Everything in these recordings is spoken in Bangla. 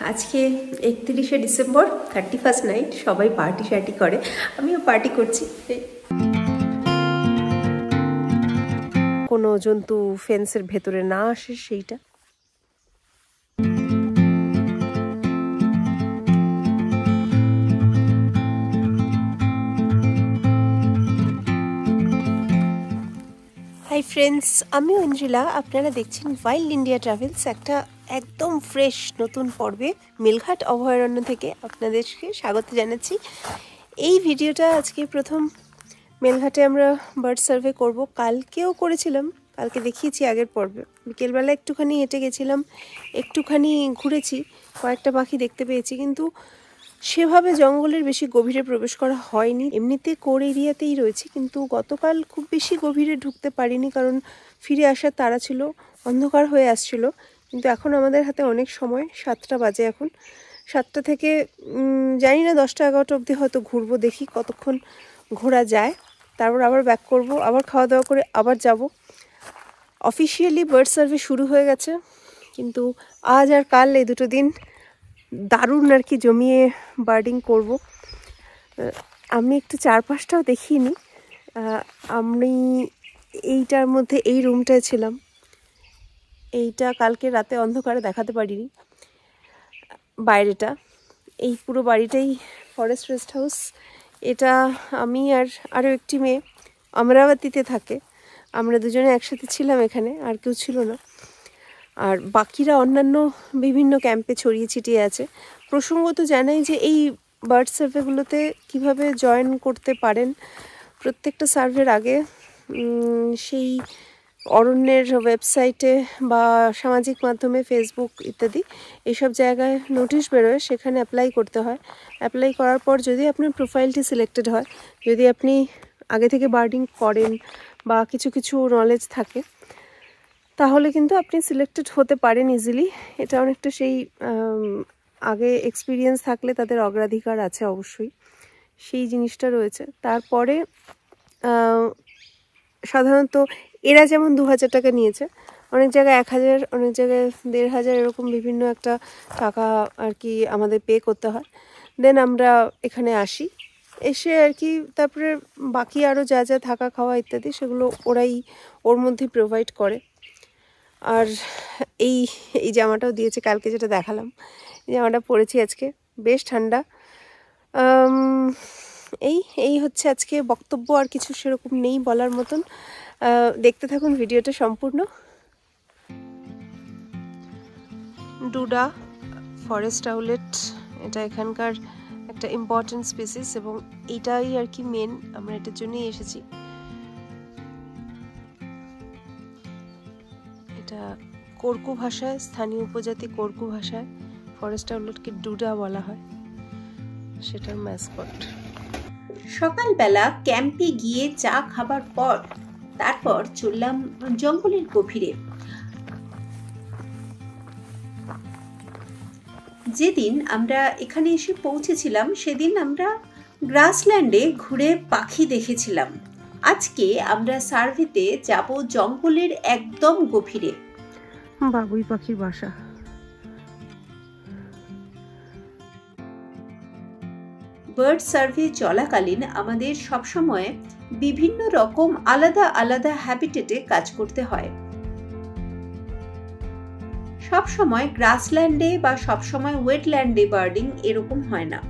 আজকে 31শে ডিসেম্বর, 31st নাইট। সবাই পার্টি শার্টি করে, আমিও পার্টি করছি। কোনো জন্তু ফেন্সের ভেতরে না আসে সেইটা। হাই ফ্রেন্ডস, আমি ঐন্দ্রিলা। আপনারা দেখছেন ওয়াইল্ড ইন্ডিয়া ট্রাভেলস, একটা একদম ফ্রেশ নতুন পর্বে মেলঘাট অভয়ারণ্য থেকে আপনাদেরকে স্বাগত জানাচ্ছি। এই ভিডিওটা আজকে প্রথম মেলঘাটে আমরা বার্ড সার্ভে করব। কালকেও করেছিলাম, কালকে দেখিয়েছি আগের পর্বে। বিকেলবেলা একটুখানি হেঁটে গেছিলাম, একটুখানি ঘুরেছি, কয়েকটা পাখি দেখতে পেয়েছি, কিন্তু সেভাবে জঙ্গলের বেশি গভীরে প্রবেশ করা হয়নি। এমনিতে কোর এরিয়াতেই রয়েছে, কিন্তু গতকাল খুব বেশি গভীরে ঢুকতে পারিনি, কারণ ফিরে আসার তাড়া ছিল, অন্ধকার হয়ে আসছিল। কিন্তু এখন আমাদের হাতে অনেক সময়, 7টা বাজে এখন। 7টা থেকে জানি না 10টা 11টা অবধি হয়তো ঘুরবো, দেখি কতক্ষণ ঘোরা যায়। তারপর আবার ব্যাক করব, আবার খাওয়া দাওয়া করে আবার যাব। অফিসিয়ালি বার্ড সার্ভে শুরু হয়ে গেছে, কিন্তু আজ আর কাল এই দুটো দিন দারুণ আর কি জমিয়ে বার্ডিং করব। আমি একটু চারপাশটাও দেখিয়ে নিই। আমি এইটার মধ্যে এই রুমটায় ছিলাম, এইটা কালকে রাতে অন্ধকারে দেখাতে পারিনি। বাইরেটা, এই পুরো বাড়িটাই ফরেস্ট রেস্ট হাউস। এটা আমি আর আরও একটি মেয়ে অমরাবতীতে থাকে, আমরা দুজনে একসাথে ছিলাম এখানে, আর কেউ ছিল না। আর বাকিরা অন্যান্য বিভিন্ন ক্যাম্পে ছড়িয়ে ছিটিয়ে আছে। প্রসঙ্গত জানাই যে এই বার্ড সার্ভেগুলোতে কিভাবে জয়েন করতে পারেন। প্রত্যেকটা সার্ভের আগে সেই অরণ্যের ওয়েবসাইটে বা সামাজিক মাধ্যমে, ফেসবুক ইত্যাদি এইসব জায়গায় নোটিশ বেরোয়, সেখানে অ্যাপ্লাই করতে হয়। অ্যাপ্লাই করার পর যদি আপনার প্রোফাইলটি সিলেক্টেড হয়, যদি আপনি আগে থেকে বার্ডিং করেন বা কিছু কিছু নলেজ থাকে, তাহলে কিন্তু আপনি সিলেক্টেড হতে পারেন ইজিলি। এটা অনেকটা সেই আগে এক্সপিরিয়েন্স থাকলে তাদের অগ্রাধিকার আছে অবশ্যই, সেই জিনিসটা রয়েছে। তারপরে সাধারণত এরা যেমন 2000 টাকা নিয়েছে, অনেক জায়গায় 1000, অনেক জায়গায় 1500, এরকম বিভিন্ন একটা টাকা আর কি আমাদের পে করতে হয়। দেন আমরা এখানে আসি, এসে আর কি তারপরে বাকি আরও যা যা থাকা খাওয়া ইত্যাদি সেগুলো ওরাই ওর মধ্যে প্রোভাইড করে। আর এই এই জামাটাও দিয়েছে কালকে, যেটা দেখালাম, এই জামাটা পরেছি আজকে, বেশ ঠান্ডা। এই হচ্ছে আজকে বক্তব্য, আর কিছু সেরকম নেই বলার মতন। দেখতে থাকুন ভিডিওটা সম্পূর্ণ। ডুডা ফরেস্ট আউলেট, এটা এখানকার একটা ইম্পর্টেন্ট স্পিসিস, এবং এটাই আর কি মেন, আমরা এটার জন্যই এসেছি। এটা কোরকু ভাষায়, স্থানীয় উপজাতি কোরকু ভাষায় ফরেস্ট আউলেটকে ডুডা বলা হয়, সেটার ম্যাসকট। সকালবেলা ক্যাম্পে গিয়ে চা খাবার পর তারপর চললাম জঙ্গলের গভীরে। যেদিন আমরা এখানে এসে পৌঁছেছিলাম সেদিন আমরা গ্রাসল্যান্ডে ঘুরে পাখি দেখেছিলাম। আজকে আমরা সার্ভেতে যাব জঙ্গলের একদম গভীরে। বাবুই পাখির বাসা। বার্ড সার্ভে চলাকালীন আমাদের সবসময় বিভিন্ন রকম আলাদা আলাদা হ্যাবিটেটে কাজ করতে হয়। সবসময় গ্রাসল্যান্ডে বা সবসময় ওয়েটল্যান্ডে বার্ডিং এরকম হয় না।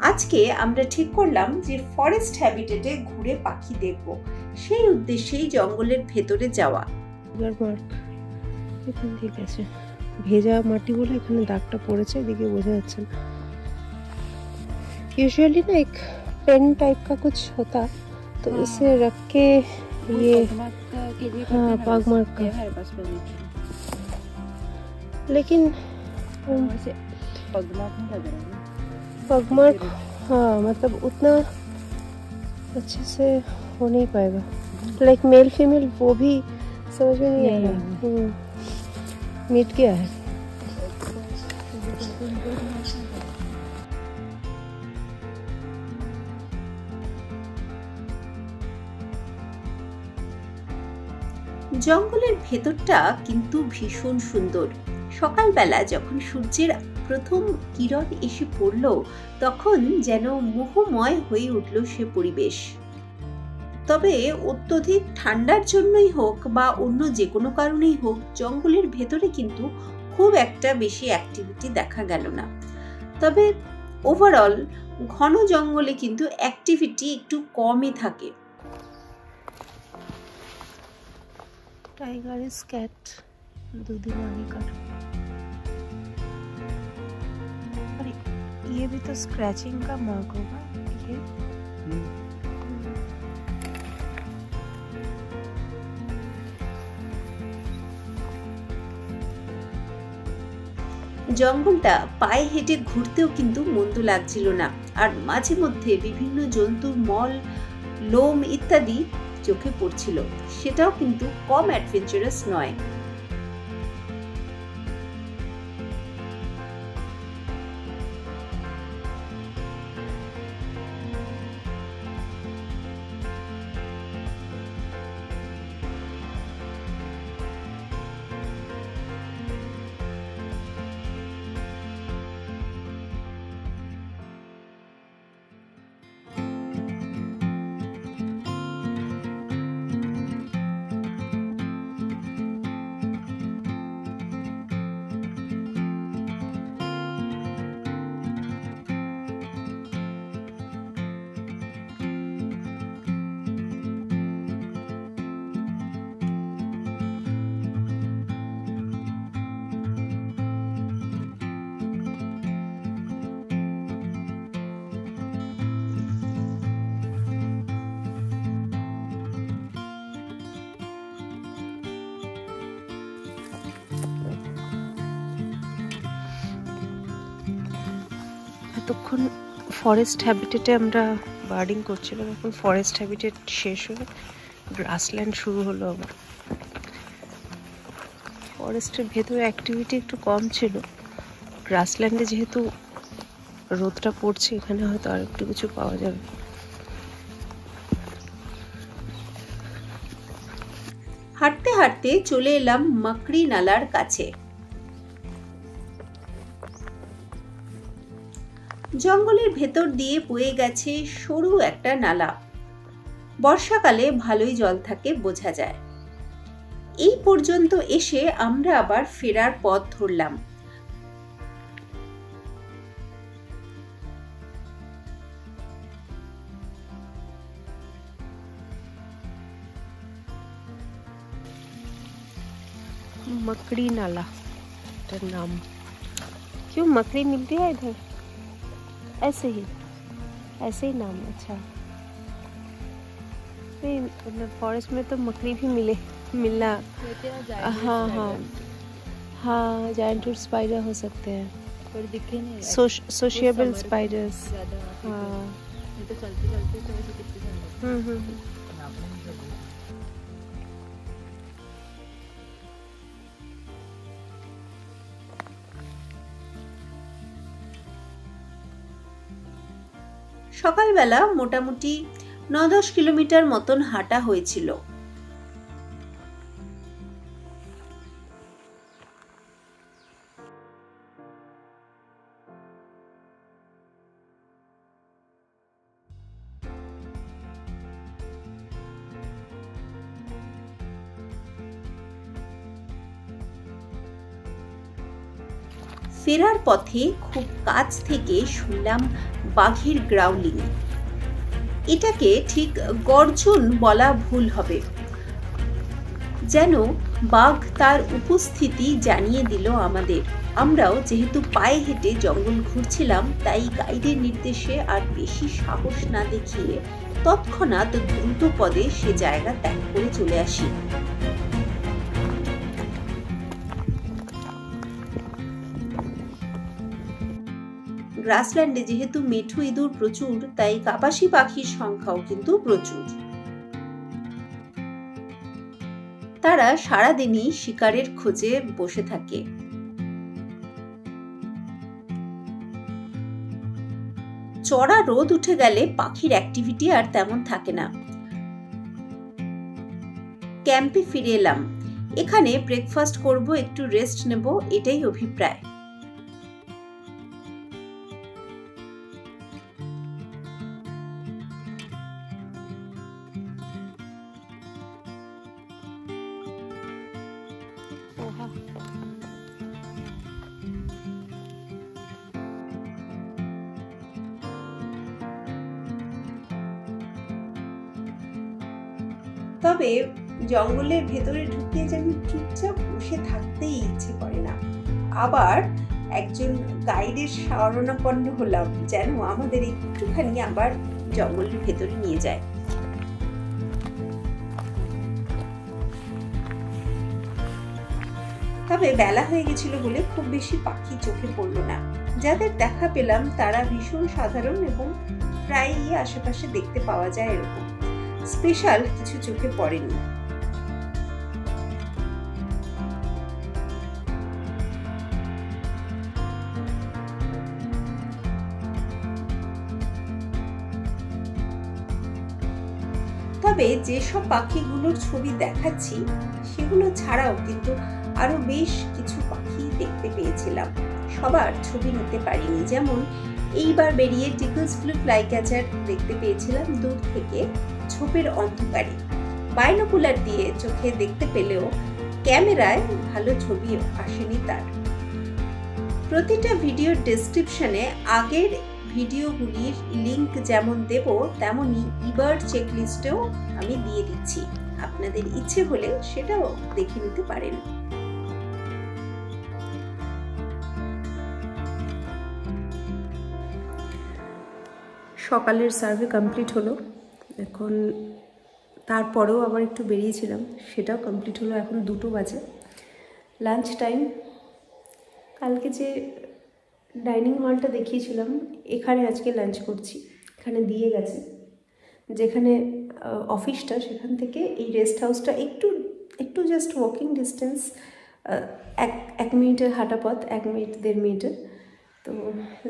আজকে আমরা ঠিক করলাম যে ফরেস্ট হ্যাবিটেটে ঘুরে পাখি দেখব, সেই উদ্দেশ্যেই জঙ্গলের ভেতরে যাওয়া। ঠিক আছে, ভেজা মাটি বলে এখানে দাগটা পড়েছে, এদিকে বোঝা যাচ্ছে না। यूजुअली ना एक पेन टाइप का कुछ होता, तो उसे रख के ये पाग मार्क का, लेकिन पग मार्क हाँ मतलब उतना अच्छे से हो नहीं पाएगा। लाइक मेल फीमेल वो भी समझ में नहीं आएगा। मीट क्या है? জঙ্গলের ভেতরটা কিন্তু ভীষণ সুন্দর। সকালবেলা যখন সূর্যের প্রথম কিরণ এসে পড়ল তখন যেন মোহময় হয়ে উঠল সে পরিবেশ। তবে অত্যধিক ঠান্ডার জন্যই হোক বা অন্য যে কোনো কারণেই হোক, জঙ্গলের ভেতরে কিন্তু খুব একটা বেশি অ্যাক্টিভিটি দেখা গেল না। তবে ওভারঅল ঘন জঙ্গলে কিন্তু অ্যাক্টিভিটি একটু কমই থাকে। टाइगर कैट 2 दिन आगे का। अरे ये भी तो स्क्रैचिंग का मार्क होगा ये। জঙ্গলটা পায়ে হেঁটে ঘুরতেও কিন্তু মন্দ লাগছিল না, আর মাঝে মধ্যে বিভিন্ন জন্তুর মল, লোম ইত্যাদি চোখে পড়ছিল, সেটাও কিন্তু কম অ্যাডভেঞ্চারাস নয়। এতক্ষণ ফরেস্ট হ্যাবিটেটে আমরা বার্ডিং করছিলাম, এখন ফরেস্ট হ্যাবিটেট শেষ হয়ে গ্রাসল্যান্ড শুরু হলো আবার। ফরেস্টের ভেতরে অ্যাক্টিভিটি একটু কম ছিল, গ্রাসল্যান্ডে যেহেতু রোদটা পড়ছে এখানে হয়তো আর একটু কিছু পাওয়া যাবে। হাঁটতে হাঁটতে চলে এলাম মাকড়ি নালার কাছে। জঙ্গলের ভেতর দিয়ে বয়ে গেছে সরু একটা নালা। বর্ষাকালে ভালোই জল থাকে বোঝা যায়। এই পর্যন্ত এসে আমরা আবার ফেরার পথ ধরলাম। मकड़ी नाला नाम, क्यों मकड़ी मिलती है इधर? ऐसे ही नाम। अच्छा, नहीं मतलब फॉरेस्ट में तो मकड़ी भी मिलना। हाँ हाँ हाँ, जायंट रूट स्पाइडर हो सकते हैं, पर दिखे नहीं, सोशिएबल स्पाइडर्स। हाँ तो चलते चलते সকালবেলা মোটামুটি 9-10 কিলোমিটার মতন হাঁটা হয়েছিল। ফেরার পথে খুব কাছ থেকে শুনলাম বাঘের গ্রাউলিং। এটাকে ঠিক গর্জন বলা ভুল হবে, যেন বাঘ তার উপস্থিতি জানিয়ে দিল আমাদের। আমরাও যেহেতু পায়ে হেঁটে জঙ্গল ঘুরছিলাম, তাই গাইডের নির্দেশে আর বেশি সাহস না দেখিয়ে তৎক্ষণাৎ দ্রুত পদে সে জায়গা ত্যাগ করে চলে আসি। গ্রাসল্যান্ডে যেহেতু মেঠু ইঁদুর প্রচুর, তাই কাপাসি পাখির সংখ্যাও কিন্তু প্রচুর। তারা সারাদিনই শিকারের খোঁজে বসে থাকে। চড়া রোদ উঠে গেলে পাখির অ্যাক্টিভিটি আর তেমন থাকে না। ক্যাম্পে ফিরে এলাম। এখানে ব্রেকফাস্ট করব, একটু রেস্ট নেব, এটাই অভিপ্রায়। তবে জঙ্গলের ভেতরে ঢুকিয়ে যেন চুপচাপ বসে থাকতেই ইচ্ছে করে না। আবার একজন গাইডের শরণাপন্ন হলাম যেন আমাদের একটুখানি আবার জঙ্গলের ভেতরে নিয়ে যায়। তবে বেলা হয়ে গেছিল বলে খুব বেশি পাখি চোখে পড়ল না। যাদের দেখা পেলাম তারা ভীষণ সাধারণ এবং প্রায়ই আশেপাশে দেখতে পাওয়া যায় এরকম। স্পেশাল কিছু চোখে পড়েনি। তবে যেসব পাখিগুলোর ছবি দেখাচ্ছি সেগুলো ছাড়াও কিন্তু আরো বেশ কিছু পাখি দেখতে পেয়েছিলাম। সবার ছবি নিতে পারিনি। যেমন এইবার বেরিয়ে টিকলস ব্লু ফ্লাইক্যাচার দেখতে পেয়েছিলাম দূর থেকে ঝোপের অন্ধকারে। বাইনোকুলার দিয়ে চোখে দেখতে পেলেও ক্যামেরায় ভালো ছবি আসেনি তার। প্রতিটা ভিডিওর ডেসক্রিপশনে আগের ভিডিওগুলির লিংক যেমন দেব তেমনই ইবার্ড চেকলিস্টেও আমি দিয়ে দিচ্ছি। আপনাদের ইচ্ছে হলে সেটাও দেখে নিতে পারেন। সকালের সার্ভে কমপ্লিট হলো। এখন তারপরেও আবার একটু বেরিয়েছিলাম, সেটাও কমপ্লিট হলো। এখন 2টো বাজে, লাঞ্চ টাইম। কালকে যে ডাইনিং হলটা দেখিয়েছিলাম এখানে আজকে লাঞ্চ করছি। এখানে দিয়ে গেছে, যেখানে অফিসটা সেখান থেকে এই রেস্ট হাউসটা একটু জাস্ট ওয়াকিং ডিস্টেন্স, 1 মিনিটের হাঁটা পথ, 1 মিনিট 1.5 মিনিটের। তো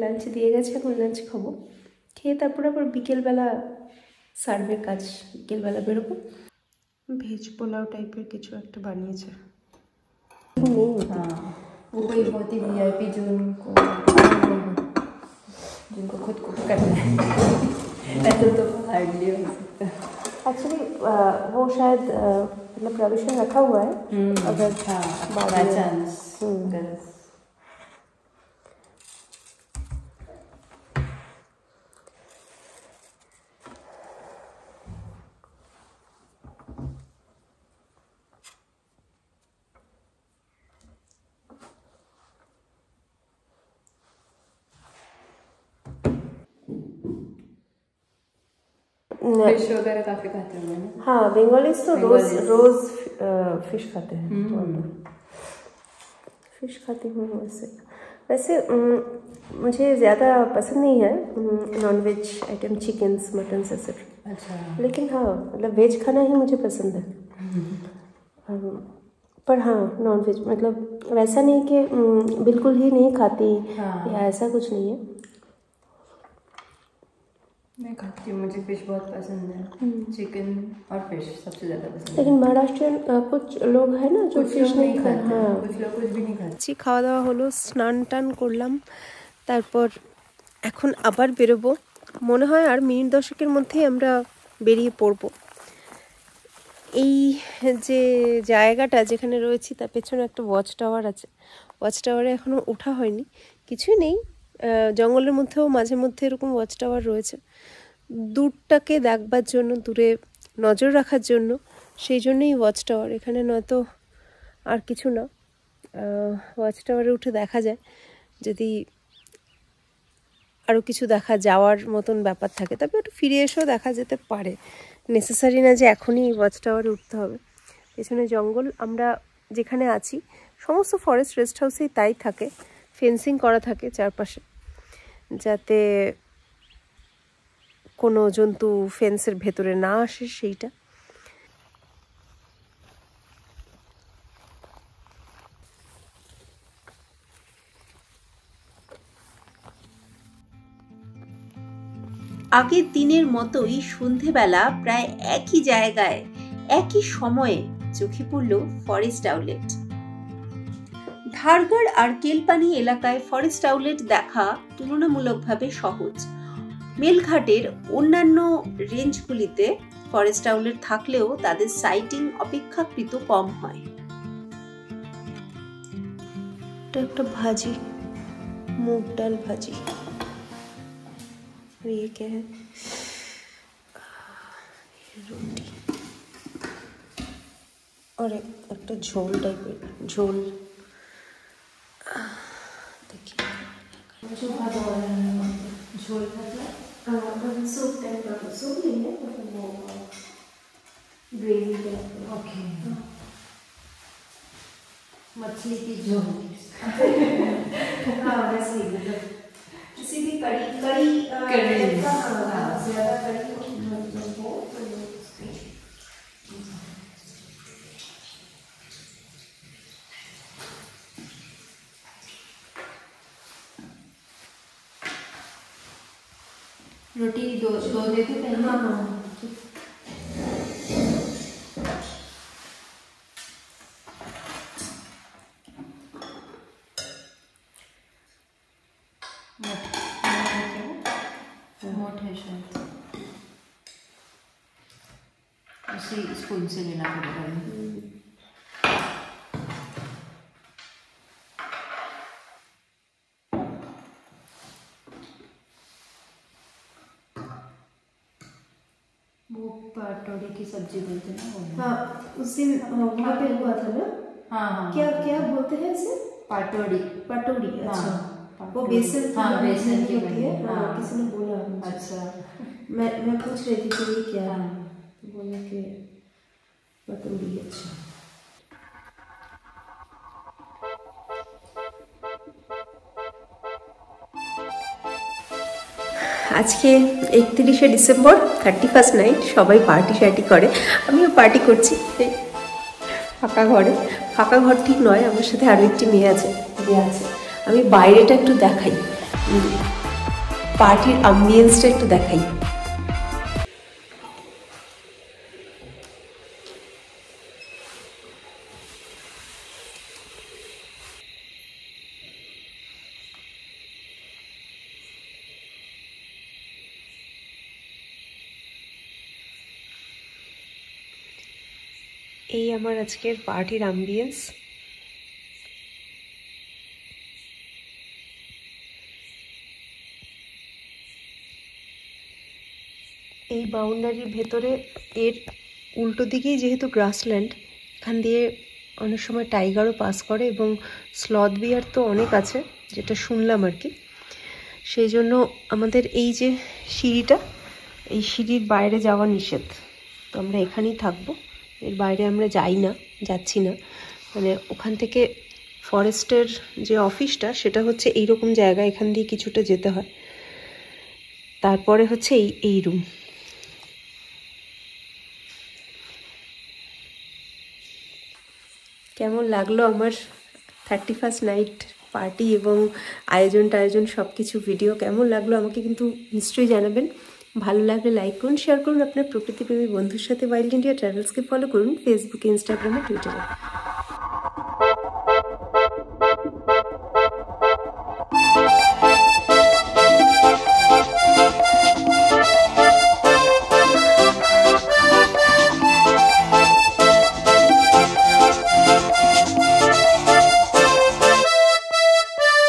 লাঞ্চ দিয়ে গেছে, এখন লাঞ্চ খাবো। খেয়ে তারপর আবার বিকেলবেলা সার্ভের কাজ, বিকেলবেলা বেরোবো। ভেজ পোলাও টাইপের কিছু একটা বানিয়েছে। वो कोई बहुत ही VIP जिनको खुद कुक करना है ऐसा तो हार्डली हो सकता है। एक्चुअली वो शायद मतलब प्रोविजन रखा हुआ है अगर बाय चांस। फिश वगैरह काफी खाते होंगे ना? हाँ, बंगालीज तो रोज फिश खाते हैं। फिश खाती हूँ वैसे मुझे ज़्यादा पसंद नहीं है नॉनवेज आइटम, चिकन्स, मटन्स एक्सेट्रा। अच्छा। लेकिन हाँ, मतलब वेज खाना ही मुझे पसंद है। पर हाँ, नॉनवेज मतलब वैसा नहीं कि बिल्कुल ही नहीं खाती, या ऐसा कुछ नहीं है। मैं खाती हूँ, मुझे फिश बहुत पसंद है। चिकन और फिश सबसे ज़्यादा पसंद है। लेकिन महाराष्ट्रियन कुछ लोग हैं ना जो फिश नहीं खाते। हाँ, कुछ लोग कुछ भी नहीं खाते। খাওয়া দাওয়া হলো, স্নান টান করলাম, তারপর এখন আবার বেরোবো। মনে হয় আর মিনিট 10-এর মধ্যেই আমরা বেরিয়ে পড়ব। এই যে জায়গাটা যেখানে রয়েছি তার পেছনে একটা ওয়াচ টাওয়ার আছে। ওয়াচ টাওয়ারে এখনও ওঠা হয়নি, কিছুই নেই। জঙ্গলের মধ্যেও মাঝে মধ্যে এরকম ওয়াচ টাওয়ার রয়েছে, দূরটাকে দেখবার জন্য, দূরে নজর রাখার জন্য। সেই জন্যই ওয়াচ টাওয়ার এখানে, নয়তো আর কিছু না। ওয়াচ টাওয়ারে উঠে দেখা যায় যদি আরও কিছু দেখা যাওয়ার মতন ব্যাপার থাকে, তবে একটু ফিরে এসেও দেখা যেতে পারে। নেসেসারি না যে এখনই ওয়াচ টাওয়ারে উঠতে হবে। পেছনে জঙ্গল, আমরা যেখানে আছি সমস্ত ফরেস্ট রেস্ট হাউসেই তাই থাকে, ফেন্সিং করা থাকে চারপাশে, যাতে কোনো জন্তু ফেন্সের ভেতরে না আসে সেইটা। আগের দিনের মতোই সন্ধেবেলা প্রায় একই জায়গায় একই সময়ে চোখে পড়ল ফরেস্ট আউটলেট। ধারগড় আর কেলপানি এলাকায় ফরেস্ট আউটলেট দেখা তুলনামূলকভাবে সহজ। মেলঘাটের অন্যান্য রেঞ্জগুলিতে ফরেস্ট আউটলেট থাকলেও তাদের সাইটিং অপেক্ষাকৃত কম হয়। এটা একটা ভাজি, মুগ ডাল ভাজি। और ये क्या है? रोटी। और একটা ঝোল টাইপের ঝোল দেখি झोल सूप टाइप का सूप नहीं है मतलब वो ग्रेवी टाइप ओके मछली की झोल हाँ वैसे ही मतलब किसी भी कड़ी ज़्यादा कड़ी हो रोटी दो दे दो पहले हाँ हाँ मोट है शायद उसी स्पून से लेना पड़ेगा वो पटोड़ी की सब्जी बोलते हैं ना वो हाँ उस दिन वहाँ पे हुआ था ना हाँ हाँ क्या क्या बोलते हैं इसे पटोड़ी पटोड़ी अच्छा हाँ, वो बेसन हाँ बेसन की होती है बनी हाँ किसी ने बोला अच्छा मैं पूछ रही थी कि ये क्या है हाँ तो बोला कि पटोड़ी अच्छा আজকে 31শে ডিসেম্বর 31st নাইট সবাই পার্টি শার্টি করে আমিও পার্টি করছি ফাঁকা ঘর ঠিক নয় আমার সাথে আরও একটি মেয়ে আছে আমি বাইরেটা একটু দেখাই পার্টির অ্যাম্বিয়েন্সটা একটু দেখাই এই আমার আজকের পার্টির অ্যাম্বিয়েন্স এই বাউন্ডারির ভেতরে এর উল্টো দিকেই যেহেতু গ্রাসল্যান্ড এখান দিয়ে অনেক সময় টাইগারও পাস করে এবং স্লথ বিয়ার তো অনেক আছে যেটা শুনলাম আর কি সেই জন্য আমাদের এই যে সিঁড়িটা এই সিঁড়ির বাইরে যাওয়া নিষেধ তো আমরা এখানেই থাকবো এর বাইরে আমরা যাচ্ছি না মানে ওখান থেকে ফরেস্টের যে অফিসটা সেটা হচ্ছে এইরকম জায়গা এখান দিয়ে কিছুটা যেতে হয় তারপরে হচ্ছে এই রুম কেমন লাগলো আমার 31st নাইট পার্টি এবং আয়োজন সব কিছু ভিডিও কেমন লাগলো আমাকে কিন্তু নিশ্চয়ই জানাবেন ভালো লাগলে লাইক করুন শেয়ার করুন আপনার প্রকৃতিপ্রেমী বন্ধুর সাথে ওয়াইল্ড ইন্ডিয়া ট্রাভেলসকে ফলো করুন ফেসবুকে ইনস্টাগ্রামে টুইটারে